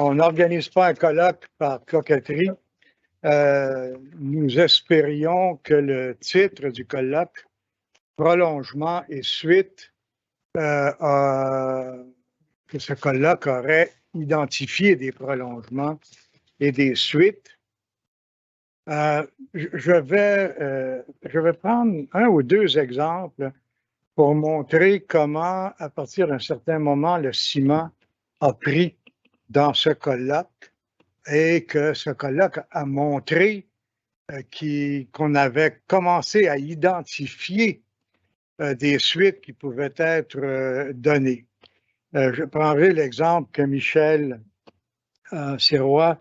On n'organise pas un colloque par coquetterie. Nous espérions que le titre du colloque, Prolongement et suite, que ce colloque aurait identifié des prolongements et des suites. Je vais prendre un ou deux exemples pour montrer comment, à partir d'un certain moment, le ciment a pris dans ce colloque et que ce colloque a montré qu'on avait commencé à identifier des suites qui pouvaient être données. Je prendrai l'exemple que Michel Sirois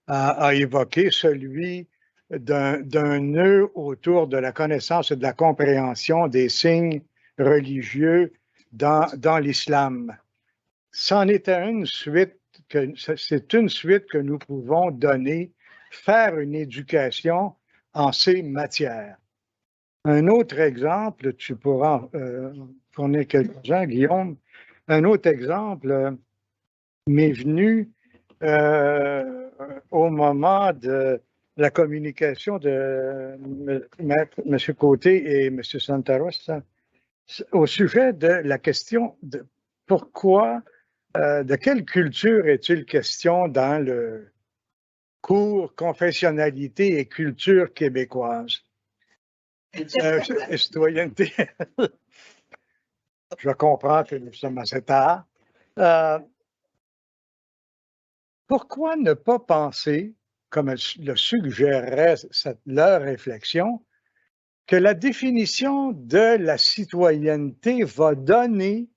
a évoqué, celui d'un nœud autour de la connaissance et de la compréhension des signes religieux dans l'islam. C'en était une suite, c'est une suite que nous pouvons donner, faire une éducation en ces matières. Un autre exemple, tu pourras fournir quelques-uns, Guillaume. Un autre exemple m'est venu au moment de la communication de M. Côté et M. Santarossa au sujet de la question de pourquoi, de quelle culture est-il question dans le cours confessionnalité et culture québécoise? Citoyenneté. Je comprends que nous sommes assez tard. Pourquoi ne pas penser, comme le suggérerait leur réflexion, que la définition de la citoyenneté va donner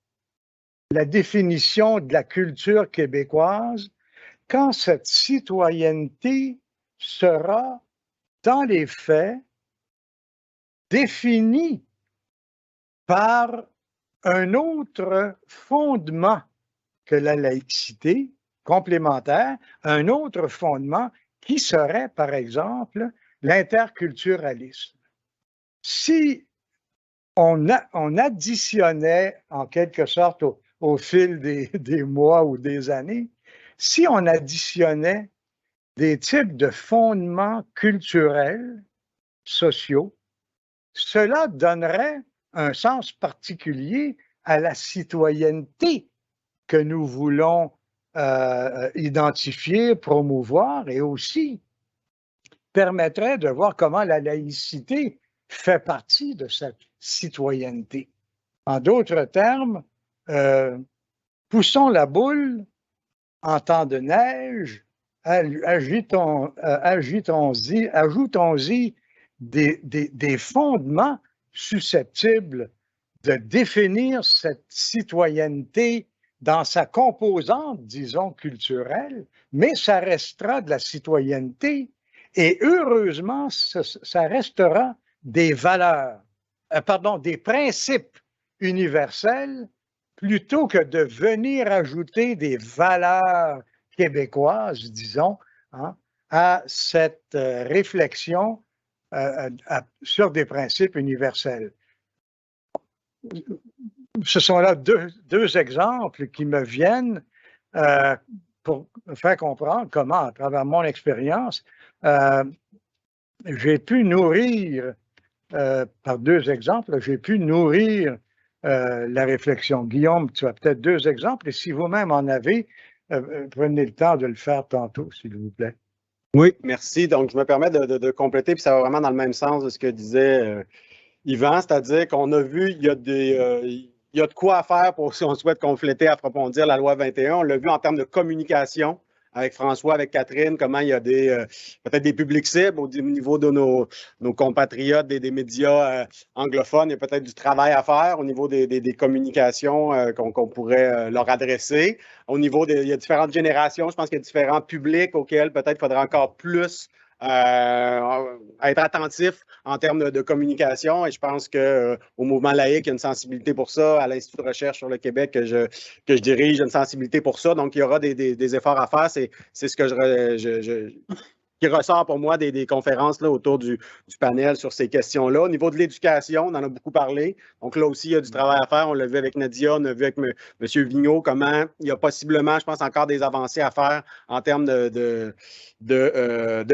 la définition de la culture québécoise quand cette citoyenneté sera, dans les faits, définie par un autre fondement que la laïcité complémentaire, un autre fondement qui serait, par exemple, l'interculturalisme. Si on additionnait en quelque sorte au fil des mois ou des années, si on additionnait des types de fondements culturels, sociaux, cela donnerait un sens particulier à la citoyenneté que nous voulons identifier, promouvoir et aussi permettrait de voir comment la laïcité fait partie de cette citoyenneté. En d'autres termes, poussons la boule en temps de neige, ajoutons-y des fondements susceptibles de définir cette citoyenneté dans sa composante, disons, culturelle, mais ça restera de la citoyenneté et heureusement, ça restera des valeurs, des principes universels plutôt que de venir ajouter des valeurs québécoises, disons, hein, à cette réflexion sur des principes universels. Ce sont là deux exemples qui me viennent pour faire comprendre comment, à travers mon expérience, j'ai pu nourrir, par deux exemples, j'ai pu nourrir la réflexion. Guillaume, tu as peut-être deux exemples, et si vous-même en avez, prenez le temps de le faire tantôt, s'il vous plaît. Oui, merci. Donc, je me permets de compléter, puis ça va vraiment dans le même sens de ce que disait Yvan, c'est-à-dire qu'on a vu, il y a de quoi à faire pour si on souhaite compléter, approfondir la loi 21. On l'a vu en termes de communication avec François, avec Catherine, comment il y a peut-être des publics cibles au niveau de nos compatriotes des médias anglophones. Il y a peut-être du travail à faire au niveau des communications qu'on pourrait leur adresser. Au niveau il y a différentes générations, je pense qu'il y a différents publics auxquels peut-être il faudrait encore plus être attentif en termes de communication, et je pense qu'au mouvement laïque, il y a une sensibilité pour ça, à l'Institut de recherche sur le Québec que je dirige, il y a une sensibilité pour ça, donc il y aura des efforts à faire, c'est ce que qui ressort pour moi des conférences là, autour du panel sur ces questions-là. Au niveau de l'éducation, on en a beaucoup parlé. Donc là aussi, il y a du travail à faire. On l'a vu avec Nadia, on a vu avec M. Vigneault comment il y a possiblement, je pense, encore des avancées à faire en termes de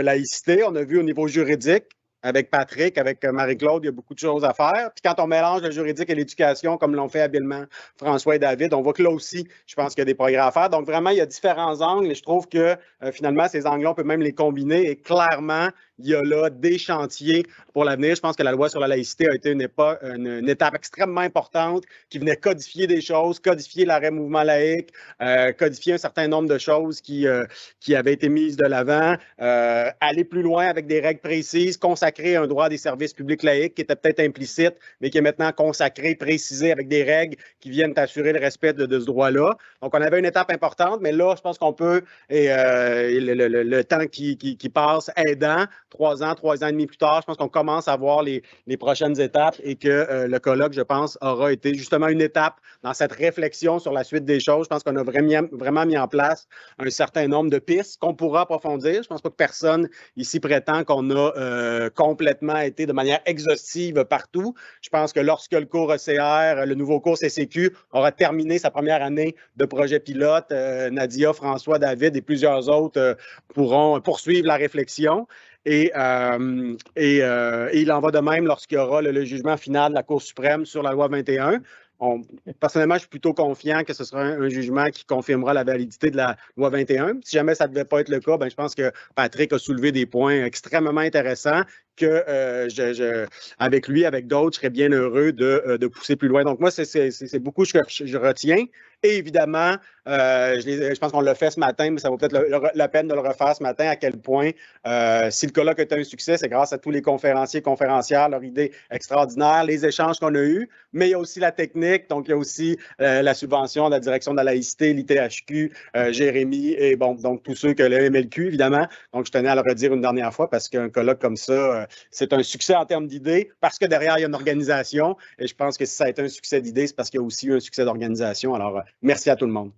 laïcité. On a vu au niveau juridique, avec Patrick, avec Marie-Claude, il y a beaucoup de choses à faire. Puis quand on mélange le juridique et l'éducation, comme l'ont fait habilement François et David, on voit que là aussi, je pense qu'il y a des progrès à faire. Donc vraiment, il y a différents angles et je trouve que finalement, ces angles-là, on peut même les combiner et clairement, il y a là des chantiers pour l'avenir. Je pense que la loi sur la laïcité a été une étape extrêmement importante qui venait codifier des choses, codifier l'arrêt mouvement laïque, codifier un certain nombre de choses qui avaient été mises de l'avant, aller plus loin avec des règles précises, consacrer un droit des services publics laïques qui était peut-être implicite, mais qui est maintenant consacré, précisé avec des règles qui viennent assurer le respect de ce droit-là. Donc, on avait une étape importante, mais là, je pense qu'on peut, le temps qui passe aidant, 3 ans et demi plus tard, je pense qu'on commence à voir les prochaines étapes et que le colloque, je pense, aura été justement une étape dans cette réflexion sur la suite des choses. Je pense qu'on a vraiment mis en place un certain nombre de pistes qu'on pourra approfondir. Je ne pense pas que personne ici prétend qu'on a complètement été de manière exhaustive partout. Je pense que lorsque le cours ECR, le nouveau cours CCQ, aura terminé sa première année de projet pilote, Nadia, François, David et plusieurs autres pourront poursuivre la réflexion. Et il en va de même lorsqu'il y aura le jugement final de la Cour suprême sur la loi 21. Personnellement, je suis plutôt confiant que ce sera un jugement qui confirmera la validité de la loi 21. Si jamais ça ne devait pas être le cas, je pense que Patrick a soulevé des points extrêmement intéressants que avec lui, avec d'autres, je serais bien heureux de pousser plus loin. Donc moi, c'est beaucoup ce que je retiens. Et évidemment, je pense qu'on l'a fait ce matin, mais ça vaut peut-être la peine de le refaire ce matin, à quel point, si le colloque est un succès, c'est grâce à tous les conférenciers et conférencières, leur idée extraordinaire, les échanges qu'on a eus, mais il y a aussi la technique, donc il y a aussi la subvention de la direction de la laïcité, l'ITHQ, Jérémy, et bon, donc tous ceux que le MLQ, évidemment. Donc, je tenais à le redire une dernière fois parce qu'un colloque comme ça, c'est un succès en termes d'idées, parce que derrière, il y a une organisation, et je pense que si ça a été un succès d'idées, c'est parce qu'il y a aussi eu un succès d'organisation. Alors, merci à tout le monde.